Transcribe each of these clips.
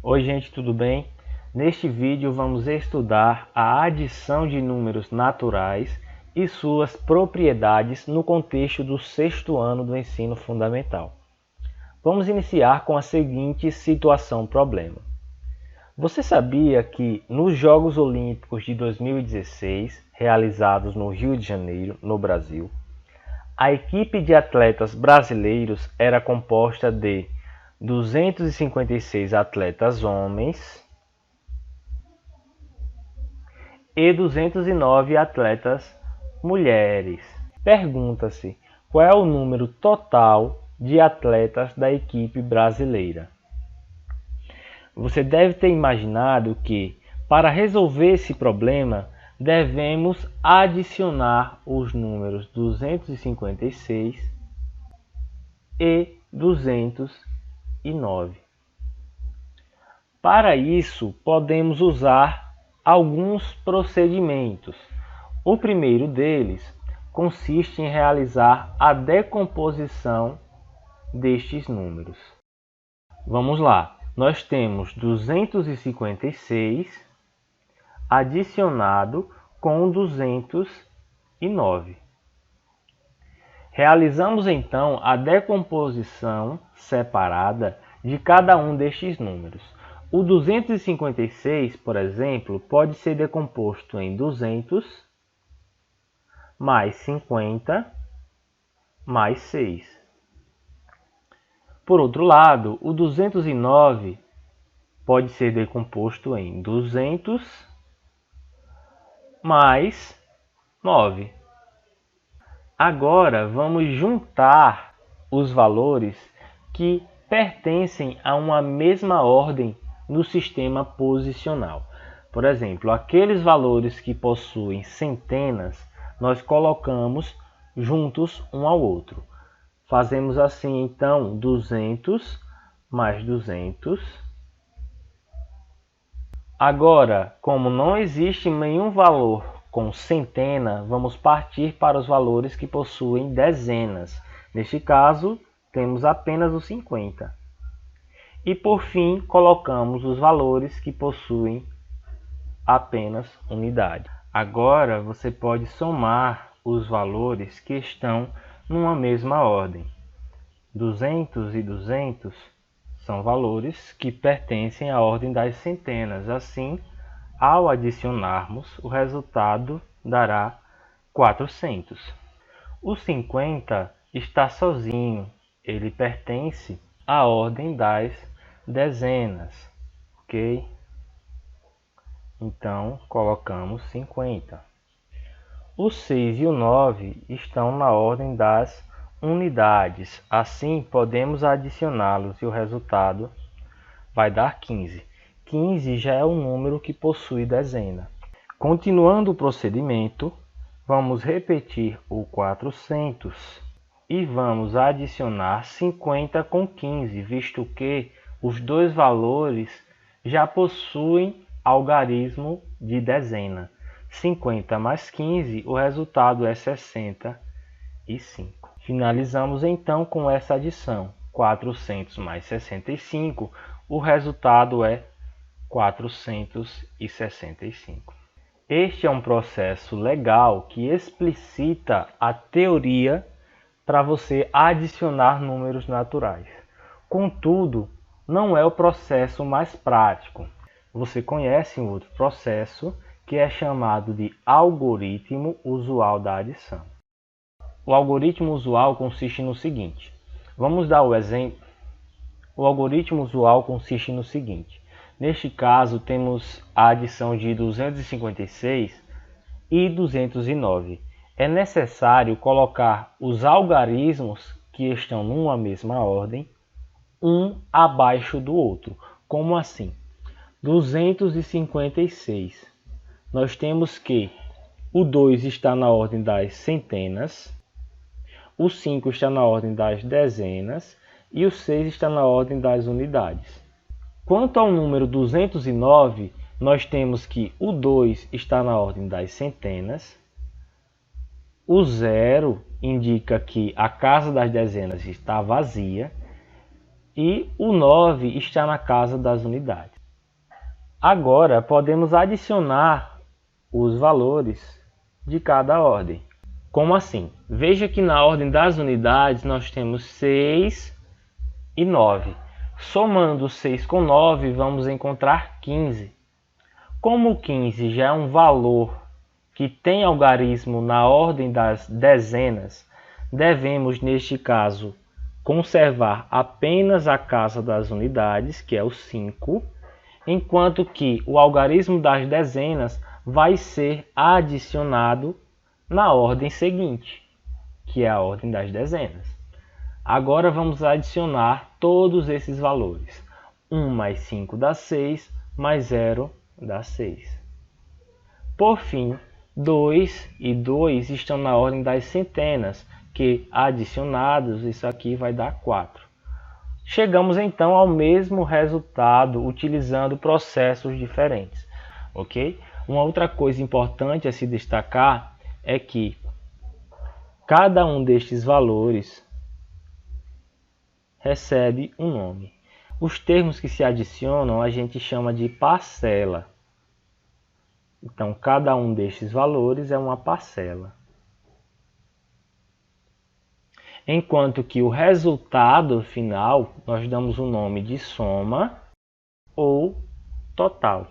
Oi gente, tudo bem? Neste vídeo vamos estudar a adição de números naturais e suas propriedades no contexto do sexto ano do ensino fundamental. Vamos iniciar com a seguinte situação-problema. Você sabia que nos Jogos Olímpicos de 2016, realizados no Rio de Janeiro, no Brasil, a equipe de atletas brasileiros era composta de 256 atletas homens e 209 atletas mulheres. Pergunta-se qual é o número total de atletas da equipe brasileira. Você deve ter imaginado que, para resolver esse problema, devemos adicionar os números 256 e 209. Para isso, podemos usar alguns procedimentos. O primeiro deles consiste em realizar a decomposição destes números. Vamos lá. Nós temos 256 adicionado com 209. Realizamos então a decomposição separada de cada um destes números. O 256, por exemplo, pode ser decomposto em 200 mais 50 mais 6. Por outro lado, o 209 pode ser decomposto em 200 mais 9. Agora vamos juntar os valores que pertencem a uma mesma ordem no sistema posicional. Por exemplo, aqueles valores que possuem centenas, nós colocamos juntos um ao outro. Fazemos assim, então, 200 mais 200. Agora, como não existe nenhum valor com centena, vamos partir para os valores que possuem dezenas. Neste caso, temos apenas o 50. E, por fim, colocamos os valores que possuem apenas unidade. Agora, você pode somar os valores que estão numa mesma ordem. 200 e 200 são valores que pertencem à ordem das centenas. Assim, ao adicionarmos, o resultado dará 400. O 50 está sozinho, ele pertence à ordem das dezenas, ok? Então, colocamos 50. O 6 e o 9 estão na ordem das unidades. Assim, podemos adicioná-los e o resultado vai dar 15. 15 já é um número que possui dezena. Continuando o procedimento, vamos repetir o 400 e vamos adicionar 50 com 15, visto que os dois valores já possuem algarismo de dezena. 50 mais 15, o resultado é 65. Finalizamos então com essa adição. 400 mais 65, o resultado é 465. Este é um processo legal que explicita a teoria para você adicionar números naturais. Contudo, não é o processo mais prático. Você conhece um outro processo que é chamado de algoritmo usual da adição. O algoritmo usual consiste no seguinte. Vamos dar o exemplo. O algoritmo usual consiste no seguinte. Neste caso, temos a adição de 256 e 209. É necessário colocar os algarismos que estão numa mesma ordem, um abaixo do outro. Como assim? 256. Nós temos que o 2 está na ordem das centenas, o 5 está na ordem das dezenas e o 6 está na ordem das unidades. Quanto ao número 209, nós temos que o 2 está na ordem das centenas, o 0 indica que a casa das dezenas está vazia e o 9 está na casa das unidades. Agora podemos adicionar os valores de cada ordem. Como assim? Veja que na ordem das unidades nós temos 6 e 9. Somando 6 com 9, vamos encontrar 15. Como 15 já é um valor que tem algarismo na ordem das dezenas, devemos, neste caso, conservar apenas a casa das unidades, que é o 5, enquanto que o algarismo das dezenas vai ser adicionado na ordem seguinte, que é a ordem das dezenas. Agora vamos adicionar todos esses valores. 1 mais 5 dá 6, mais 0 dá 6. Por fim, 2 e 2 estão na ordem das centenas, que adicionados, isso aqui vai dar 4. Chegamos então ao mesmo resultado utilizando processos diferentes, ok? Uma outra coisa importante a se destacar é que cada um destes valores recebe um nome. Os termos que se adicionam a gente chama de parcela. Então, cada um destes valores é uma parcela. Enquanto que o resultado final nós damos o nome de soma ou total.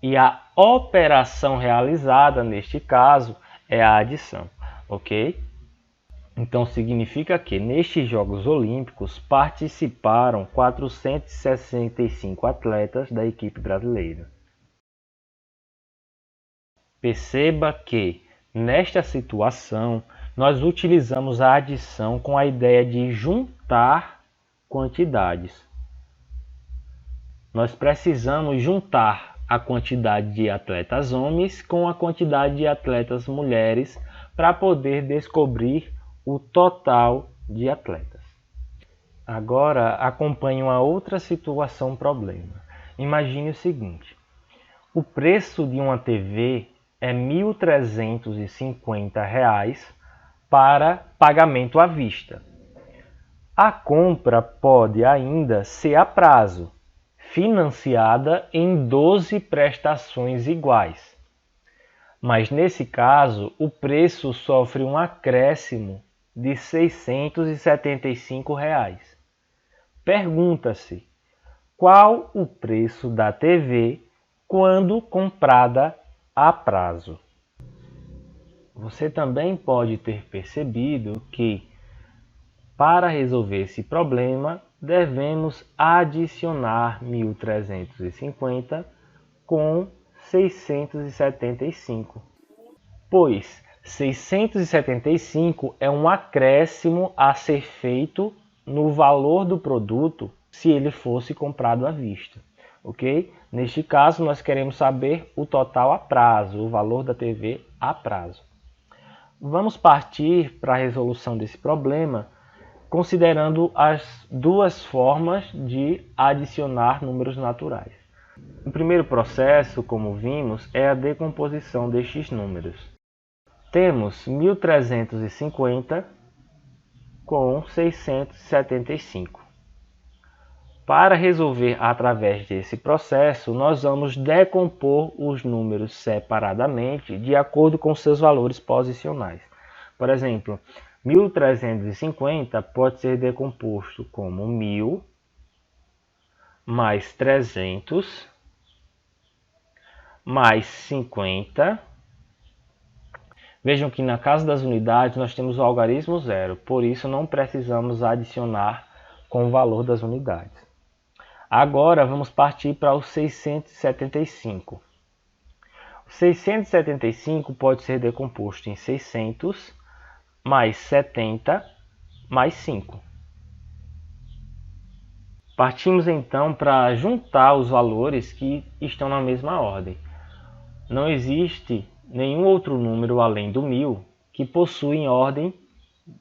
E a operação realizada, neste caso, é a adição, ok? Então, significa que nestes Jogos Olímpicos participaram 465 atletas da equipe brasileira. Perceba que, nesta situação, nós utilizamos a adição com a ideia de juntar quantidades. Nós precisamos juntar a quantidade de atletas homens com a quantidade de atletas mulheres para poder descobrir o total de atletas. Agora acompanhe uma outra situação problema. Imagine o seguinte: o preço de uma TV é R$ 1.350 para pagamento à vista. A compra pode ainda ser a prazo, financiada em 12 prestações iguais. Mas nesse caso, o preço sofre um acréscimo de R$ 675. Pergunta-se: qual o preço da TV quando comprada a prazo? Você também pode ter percebido que, para resolver esse problema, devemos adicionar 1.350 com 675, pois 675 é um acréscimo a ser feito no valor do produto se ele fosse comprado à vista, ok? Neste caso, nós queremos saber o total a prazo, o valor da TV a prazo. Vamos partir para a resolução desse problema considerando as duas formas de adicionar números naturais. O primeiro processo, como vimos, é a decomposição destes números. Temos 1.350 com 675. Para resolver através desse processo, nós vamos decompor os números separadamente de acordo com seus valores posicionais. Por exemplo, 1.350 pode ser decomposto como 1.000 mais 300 mais 50. Vejam que na casa das unidades nós temos o algarismo zero, por isso não precisamos adicionar com o valor das unidades. Agora vamos partir para o 675. O 675 pode ser decomposto em 600 mais 70 mais 5. Partimos então para juntar os valores que estão na mesma ordem. Não existe nenhum outro número além do 1.000 que possui em ordem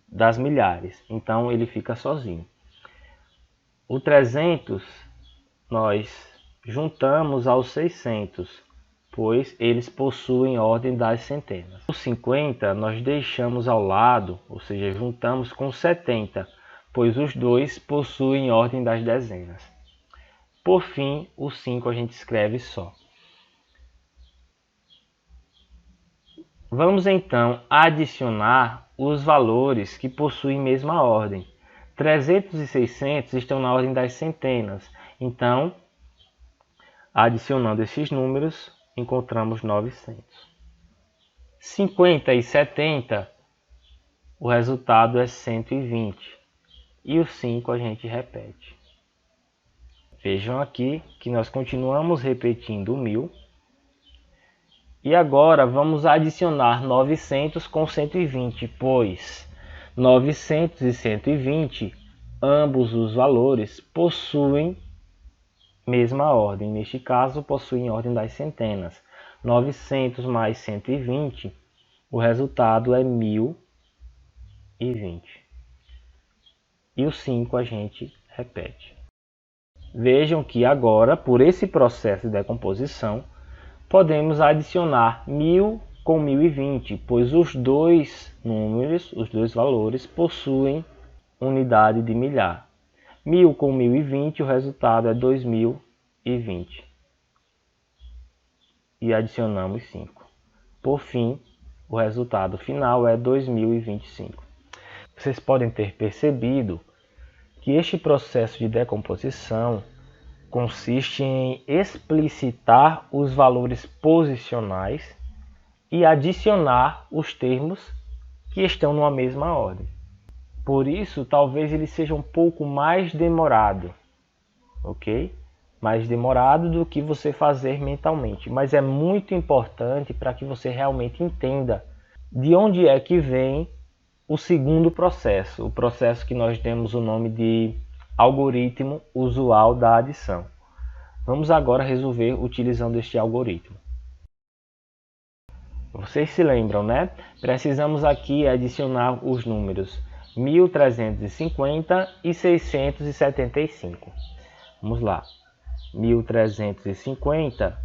das milhares, então ele fica sozinho. O 300 nós juntamos aos 600, pois eles possuem ordem das centenas. O 50 nós deixamos ao lado, ou seja, juntamos com 70, pois os dois possuem ordem das dezenas. Por fim, o 5 a gente escreve só. Vamos então adicionar os valores que possuem mesma ordem. 300 e 600 estão na ordem das centenas. Então, adicionando esses números, encontramos 900. 50 e 70, o resultado é 120. E o 5 a gente repete. Vejam aqui que nós continuamos repetindo o 1000. E agora vamos adicionar 900 com 120, pois 900 e 120, ambos os valores possuem mesma ordem. Neste caso, possuem ordem das centenas. 900 mais 120, o resultado é 1020. E o 5 a gente repete. Vejam que agora, por esse processo de decomposição, podemos adicionar 1000 com 1020, pois os dois números, os dois valores, possuem unidade de milhar. 1000 com 1020, o resultado é 2020. E adicionamos 5. Por fim, o resultado final é 2025. Vocês podem ter percebido que este processo de decomposição consiste em explicitar os valores posicionais e adicionar os termos que estão numa mesma ordem. Por isso, talvez ele seja um pouco mais demorado, ok? Mais demorado do que você fazer mentalmente, mas é muito importante para que você realmente entenda de onde é que vem o segundo processo, o processo que nós demos o nome de algoritmo usual da adição. Vamos agora resolver utilizando este algoritmo. Vocês se lembram, né? Precisamos aqui adicionar os números 1350 e 675. Vamos lá. 1350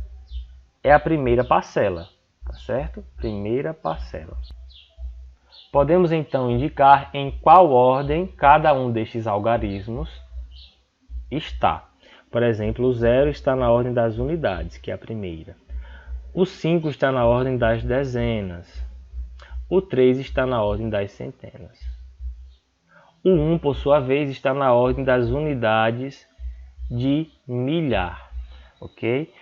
é a primeira parcela, tá certo? Primeira parcela. Podemos então indicar em qual ordem cada um destes algarismos está. Por exemplo, o 0 está na ordem das unidades, que é a primeira. O 5 está na ordem das dezenas. O 3 está na ordem das centenas. O 1, por sua vez, está na ordem das unidades de milhar. Ok?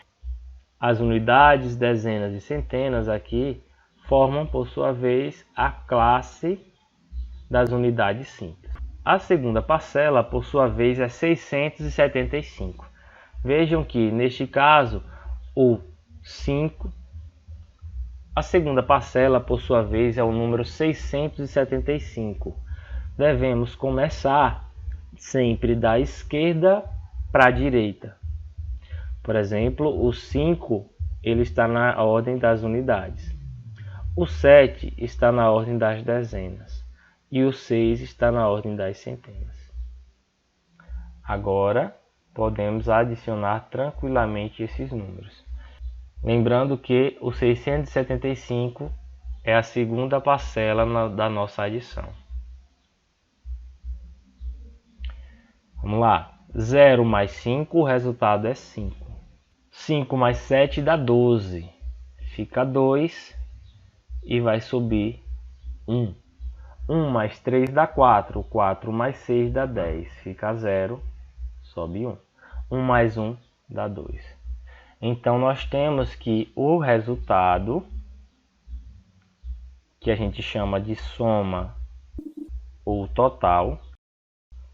As unidades, dezenas e centenas aqui formam, por sua vez, a classe das unidades simples. A segunda parcela, por sua vez, é 675. Vejam que, neste caso, o 5, a segunda parcela, por sua vez, é o número 675. Devemos começar sempre da esquerda para a direita. Por exemplo, o 5 ele está na ordem das unidades. O 7 está na ordem das dezenas. E o 6 está na ordem das centenas. Agora, podemos adicionar tranquilamente esses números. Lembrando que o 675 é a segunda parcela da nossa adição. Vamos lá. 0 mais 5, o resultado é 5. 5 mais 7 dá 12. Fica 2 e vai subir 1. 1 mais 3 dá 4. 4 mais 6 dá 10. Fica 0, sobe 1. 1 mais 1 dá 2. Então, nós temos que o resultado, que a gente chama de soma ou total,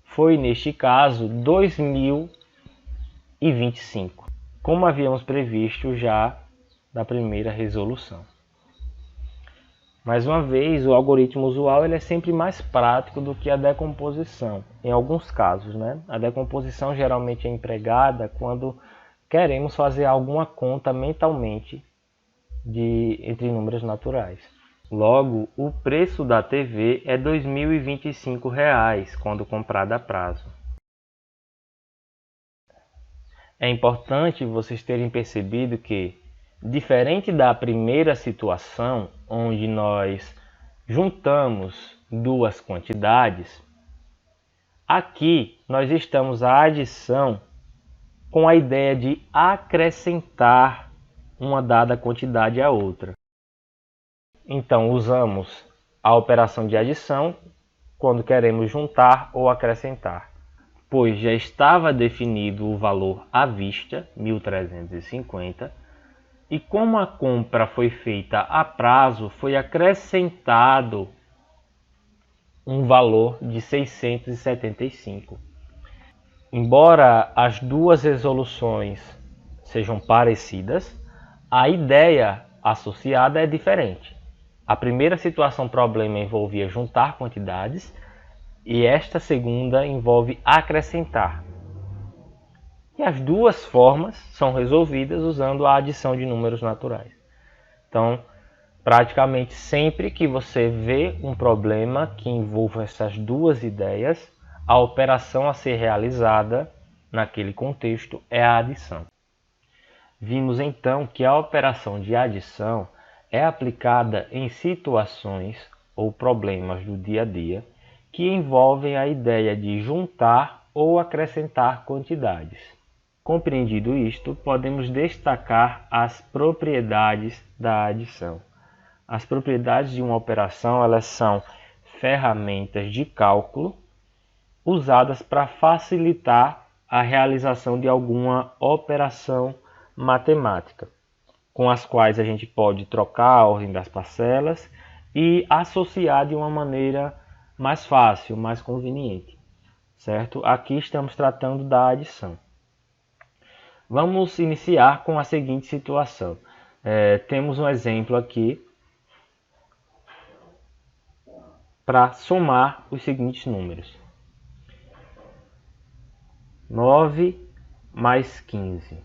foi, neste caso, 2025, como havíamos previsto já na primeira resolução. Mais uma vez, o algoritmo usual ele é sempre mais prático do que a decomposição, em alguns casos, né? A decomposição geralmente é empregada quando queremos fazer alguma conta mentalmente entre números naturais. Logo, o preço da TV é R$ 2.025 quando comprada a prazo. É importante vocês terem percebido que, diferente da primeira situação, onde nós juntamos duas quantidades, Aqui nós estamos à adição com a ideia de acrescentar uma dada quantidade à outra. Então usamos a operação de adição quando queremos juntar ou acrescentar, pois já estava definido o valor à vista, 1.350, e como a compra foi feita a prazo, foi acrescentado um valor de 675. Embora as duas resoluções sejam parecidas, a ideia associada é diferente. A primeira situação problema envolvia juntar quantidades e esta segunda envolve acrescentar. E as duas formas são resolvidas usando a adição de números naturais. Então, praticamente sempre que você vê um problema que envolva essas duas ideias, a operação a ser realizada naquele contexto é a adição. Vimos então que a operação de adição é aplicada em situações ou problemas do dia a dia que envolvem a ideia de juntar ou acrescentar quantidades. Compreendido isto, podemos destacar as propriedades da adição. As propriedades de uma operação, elas são ferramentas de cálculo usadas para facilitar a realização de alguma operação matemática, com as quais a gente pode trocar a ordem das parcelas e associar de uma maneira mais fácil, mais conveniente, certo? Aqui estamos tratando da adição. Vamos iniciar com a seguinte situação. Temos um exemplo aqui para somar os seguintes números. 9 mais 15.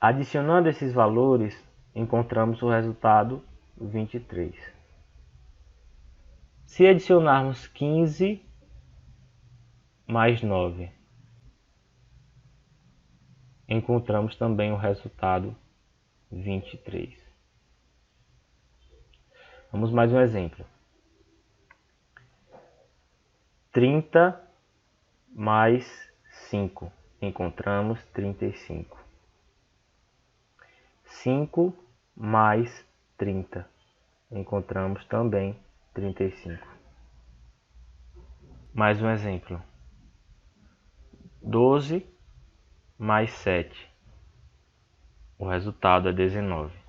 Adicionando esses valores, encontramos o resultado 23. Se adicionarmos 15 mais 9, encontramos também o resultado 23. Vamos mais um exemplo. 30 mais 5, encontramos 35. 5 mais 30, encontramos também 35. Mais um exemplo. 12 mais 7, o resultado é 19.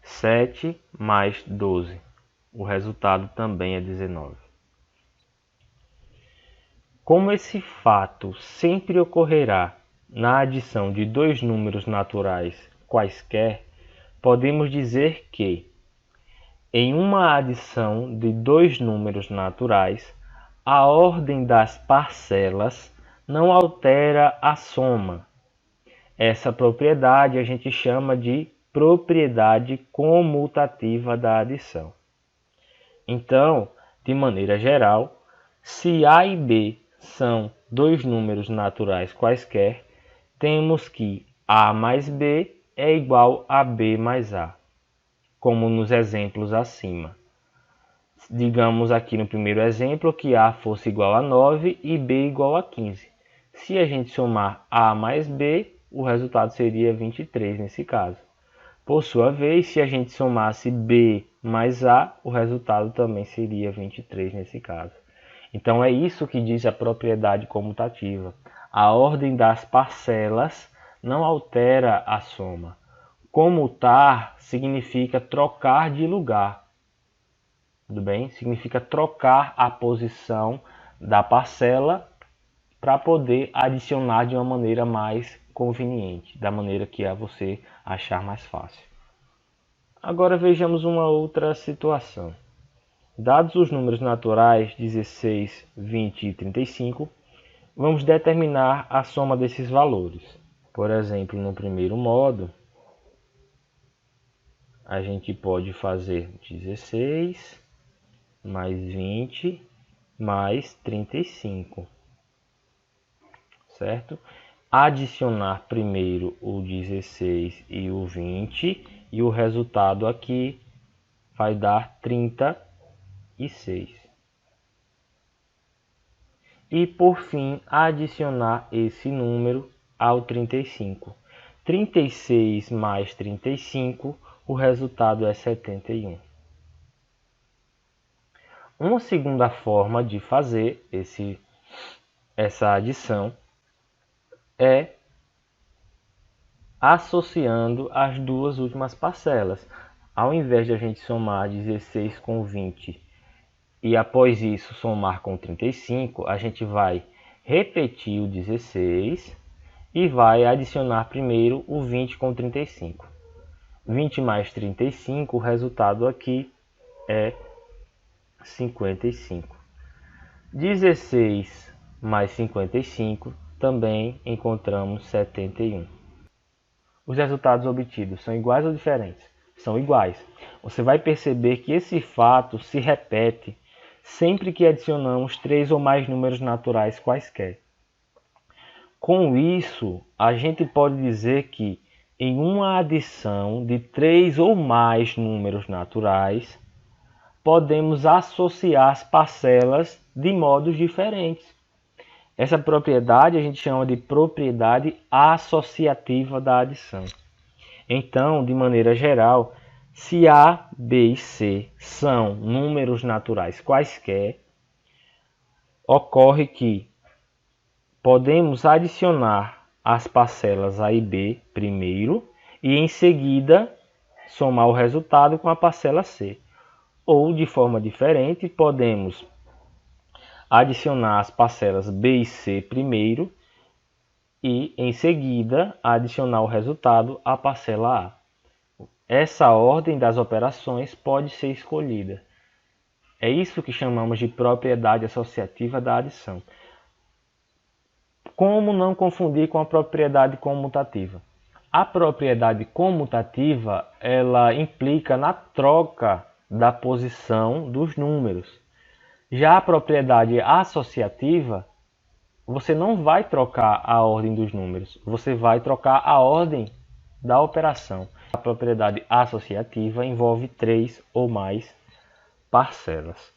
7 mais 12, o resultado também é 19. Como esse fato sempre ocorrerá na adição de dois números naturais quaisquer, podemos dizer que, em uma adição de dois números naturais, a ordem das parcelas não altera a soma. Essa propriedade a gente chama de propriedade comutativa da adição. Então, de maneira geral, se A e B são dois números naturais quaisquer, temos que A mais B é igual a B mais A, como nos exemplos acima. Digamos aqui no primeiro exemplo que A fosse igual a 9 e B igual a 15. Se a gente somar A mais B, o resultado seria 23 nesse caso. Por sua vez, se a gente somasse B mais A, o resultado também seria 23 nesse caso. Então é isso que diz a propriedade comutativa. A ordem das parcelas não altera a soma. Comutar significa trocar de lugar. Tudo bem? Significa trocar a posição da parcela para poder adicionar de uma maneira mais conveniente, da maneira que você achar mais fácil. Agora vejamos uma outra situação. Dados os números naturais 16, 20 e 35, vamos determinar a soma desses valores. Por exemplo, no primeiro modo, a gente pode fazer 16 mais 20 mais 35, certo? Adicionar primeiro o 16 e o 20 e o resultado aqui vai dar 36. e, por fim, adicionar esse número ao 35. 36 mais 35, o resultado é 71. Uma segunda forma de fazer essa adição é associando as duas últimas parcelas. Ao invés de a gente somar 16 com 20 e após isso somar com 35, a gente vai repetir o 16 e vai adicionar primeiro o 20 com 35. 20 mais 35, o resultado aqui é 55. 16 mais 55, também encontramos 71. Os resultados obtidos são iguais ou diferentes? São iguais. Você vai perceber que esse fato se repete sempre que adicionamos 3 ou mais números naturais quaisquer. Com isso, a gente pode dizer que em uma adição de 3 ou mais números naturais, podemos associar as parcelas de modos diferentes. Essa propriedade a gente chama de propriedade associativa da adição. Então, de maneira geral, se A, B e C são números naturais quaisquer, ocorre que podemos adicionar as parcelas A e B primeiro e em seguida somar o resultado com a parcela C. Ou, de forma diferente, podemos adicionar as parcelas B e C primeiro e, em seguida, adicionar o resultado à parcela A. Essa ordem das operações pode ser escolhida. É isso que chamamos de propriedade associativa da adição. Como não confundir com a propriedade comutativa? A propriedade comutativa, ela implica na troca da posição dos números. Já a propriedade associativa, você não vai trocar a ordem dos números, você vai trocar a ordem da operação. A propriedade associativa envolve 3 ou mais parcelas.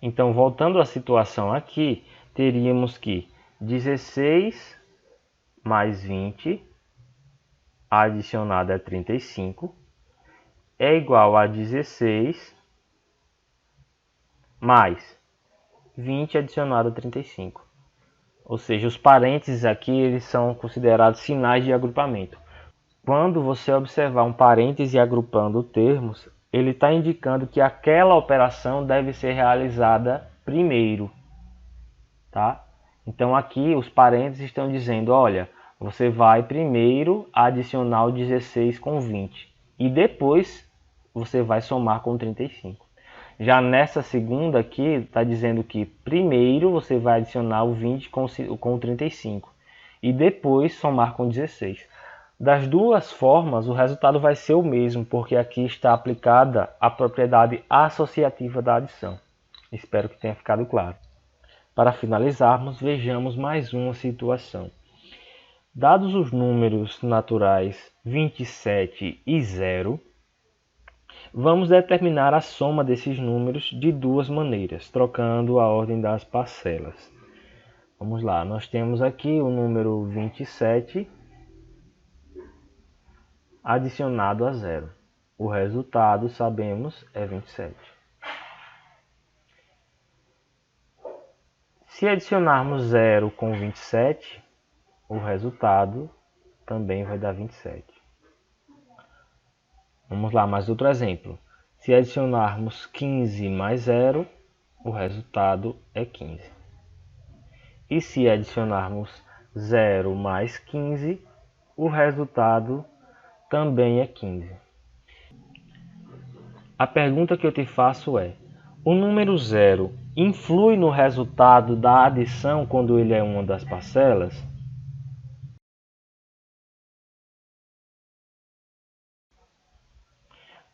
Então, voltando à situação aqui, teríamos que 16 mais 20 adicionado a 35 é igual a 16 mais 20 adicionado a 35. Ou seja, os parênteses aqui eles são considerados sinais de agrupamento. Quando você observar um parêntese agrupando termos, ele está indicando que aquela operação deve ser realizada primeiro. Tá? Então aqui os parênteses estão dizendo, olha, você vai primeiro adicionar o 16 com 20 e depois você vai somar com 35. Já nessa segunda aqui, está dizendo que primeiro você vai adicionar o 20 com o 35 e depois somar com 16. Das duas formas, o resultado vai ser o mesmo, porque aqui está aplicada a propriedade associativa da adição. Espero que tenha ficado claro. Para finalizarmos, vejamos mais uma situação. Dados os números naturais 27 e 0, vamos determinar a soma desses números de duas maneiras, trocando a ordem das parcelas. Vamos lá, nós temos aqui o número 27 adicionado a 0. O resultado, sabemos, é 27. Se adicionarmos 0 com 27, o resultado também vai dar 27. Vamos lá, mais outro exemplo. Se adicionarmos 15 mais 0, o resultado é 15. E se adicionarmos 0 mais 15, o resultado também é 15. A pergunta que eu te faço é: o número 0 influi no resultado da adição quando ele é uma das parcelas?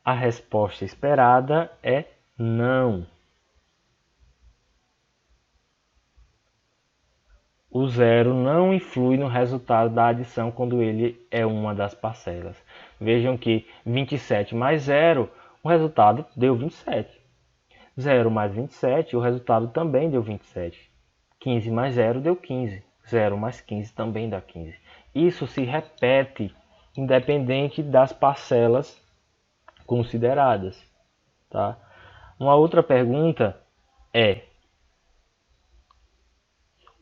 A resposta esperada é não. O 0 não influi no resultado da adição quando ele é uma das parcelas. Vejam que 27 mais 0, o resultado deu 27. 0 mais 27, o resultado também deu 27. 15 mais 0 deu 15. 0 mais 15 também dá 15. Isso se repete independente das parcelas consideradas. Tá? Uma outra pergunta é: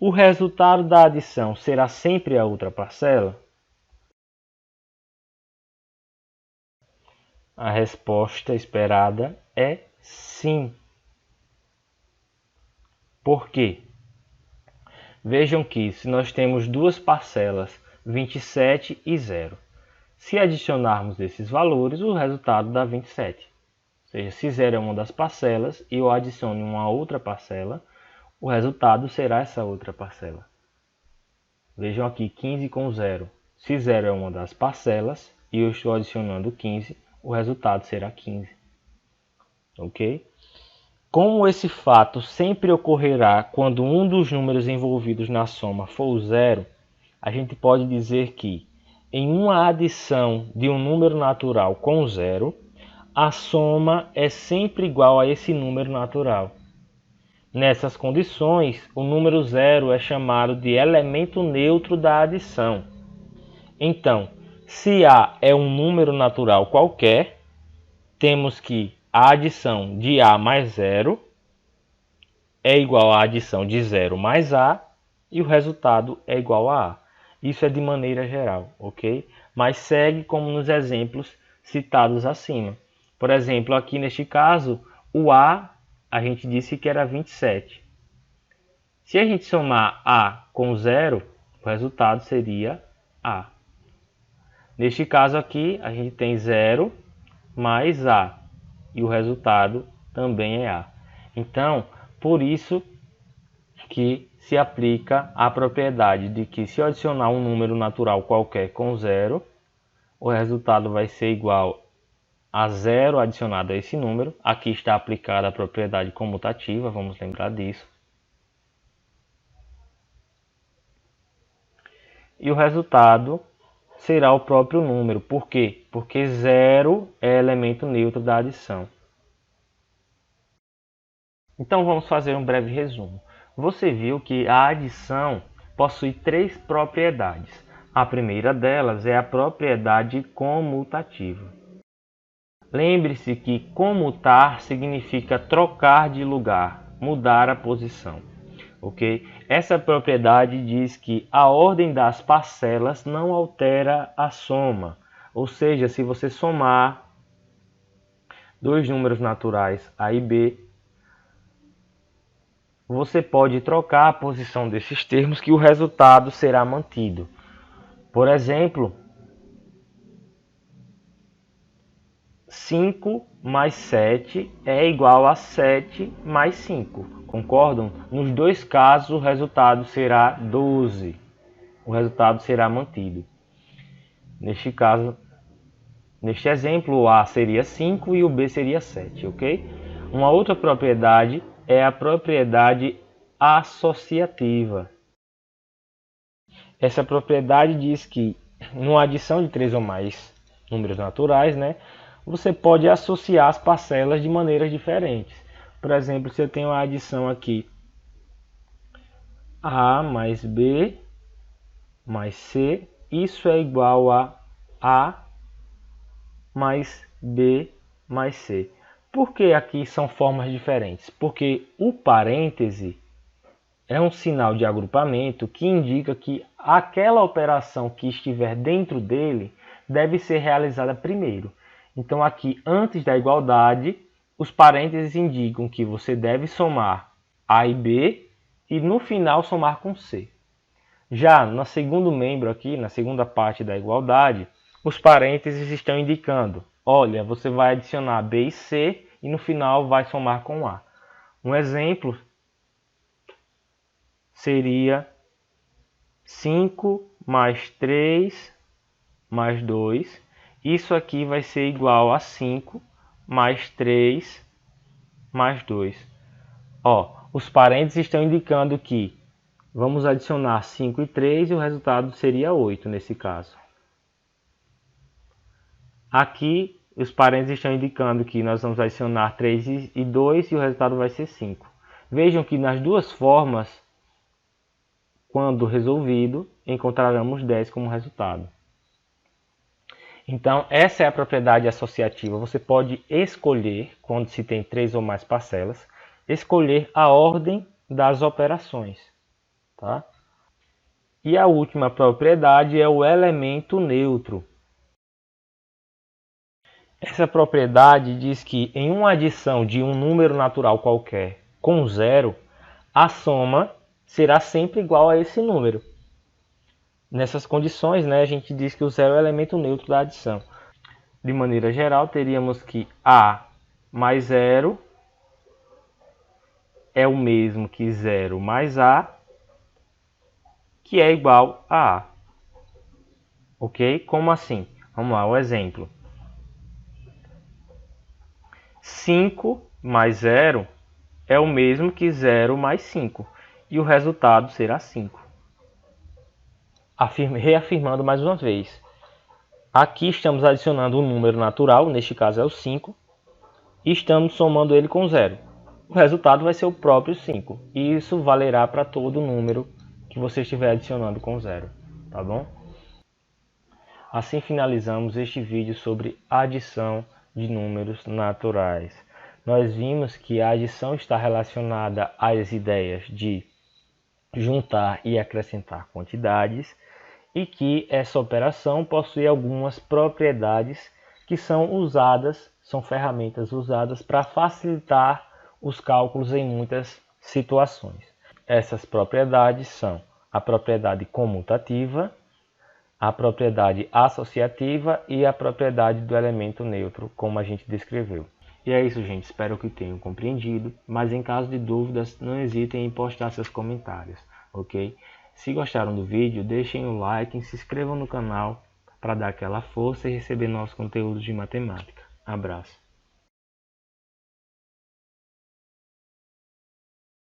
o resultado da adição será sempre a outra parcela? A resposta esperada é sim. Por quê? Vejam que se nós temos duas parcelas, 27 e 0, se adicionarmos esses valores, o resultado dá 27. Ou seja, se 0 é uma das parcelas e eu adiciono uma outra parcela, o resultado será essa outra parcela. Vejam aqui 15 com 0. Se 0 é uma das parcelas e eu estou adicionando 15, o resultado será 15. Ok? Como esse fato sempre ocorrerá quando um dos números envolvidos na soma for o 0, a gente pode dizer que, em uma adição de um número natural com 0, a soma é sempre igual a esse número natural. Nessas condições, o número 0 é chamado de elemento neutro da adição. Então, se A é um número natural qualquer, temos que a adição de A mais 0 é igual à adição de 0 mais A e o resultado é igual a A. Isso é de maneira geral, ok? Mas segue como nos exemplos citados acima. Por exemplo, aqui neste caso, o A a gente disse que era 27. Se a gente somar A com 0, o resultado seria A. Neste caso aqui, a gente tem 0 mais A e o resultado também é A. Então, por isso que se aplica a propriedade de que se eu adicionar um número natural qualquer com 0, o resultado vai ser igual a 0 adicionado a esse número. Aqui está aplicada a propriedade comutativa, vamos lembrar disso. E o resultado será o próprio número. Por quê? Porque 0 é elemento neutro da adição. Então vamos fazer um breve resumo. Você viu que a adição possui três propriedades. A primeira delas é a propriedade comutativa. Lembre-se que comutar significa trocar de lugar, mudar a posição. Ok? Essa propriedade diz que a ordem das parcelas não altera a soma. Ou seja, se você somar dois números naturais A e B, você pode trocar a posição desses termos que o resultado será mantido. Por exemplo, 5 mais 7 é igual a 7 mais 5. Concordam? Nos dois casos, o resultado será 12. O resultado será mantido. Neste caso, neste exemplo, o A seria 5 e o B seria 7, ok? Uma outra propriedade é a propriedade associativa. Essa propriedade diz que, numa adição de 3 ou mais números naturais, você pode associar as parcelas de maneiras diferentes. Por exemplo, se eu tenho a adição aqui A mais B mais C, isso é igual a A mais B mais C. Por que aqui são formas diferentes? Porque o parêntese é um sinal de agrupamento que indica que aquela operação que estiver dentro dele deve ser realizada primeiro. Então aqui, antes da igualdade, os parênteses indicam que você deve somar A e B e no final somar com C. Já no segundo membro aqui, na segunda parte da igualdade, os parênteses estão indicando, olha, você vai adicionar B e C e no final vai somar com A. Um exemplo seria 5 mais 3 mais 2. Isso aqui vai ser igual a 5 mais 3 mais 2. Os parênteses estão indicando que vamos adicionar 5 e 3 e o resultado seria 8 nesse caso. Aqui os parênteses estão indicando que nós vamos adicionar 3 e 2 e o resultado vai ser 5. Vejam que nas duas formas, quando resolvido, encontraremos 10 como resultado. Então, essa é a propriedade associativa. Você pode escolher, quando se tem 3 ou mais parcelas, escolher a ordem das operações. Tá? E a última propriedade é o elemento neutro. Essa propriedade diz que em uma adição de um número natural qualquer com zero, a soma será sempre igual a esse número. Nessas condições, a gente diz que o zero é o elemento neutro da adição. De maneira geral, teríamos que A mais zero é o mesmo que zero mais A, que é igual a A. Ok? Como assim? Vamos lá, o exemplo. 5 mais 0 é o mesmo que 0 mais 5. E o resultado será 5. Reafirmando mais uma vez. Aqui estamos adicionando um número natural, neste caso é o 5. E estamos somando ele com 0. O resultado vai ser o próprio 5. E isso valerá para todo número que você estiver adicionando com 0. Tá bom? Assim finalizamos este vídeo sobre adição de números naturais. Nós vimos que a adição está relacionada às ideias de juntar e acrescentar quantidades e que essa operação possui algumas propriedades que são ferramentas usadas para facilitar os cálculos em muitas situações. Essas propriedades são a propriedade comutativa, a propriedade associativa e a propriedade do elemento neutro, como a gente descreveu. E é isso, gente. Espero que tenham compreendido, mas em caso de dúvidas, não hesitem em postar seus comentários, ok? Se gostaram do vídeo, deixem o like e se inscrevam no canal para dar aquela força e receber novos conteúdos de matemática. Abraço!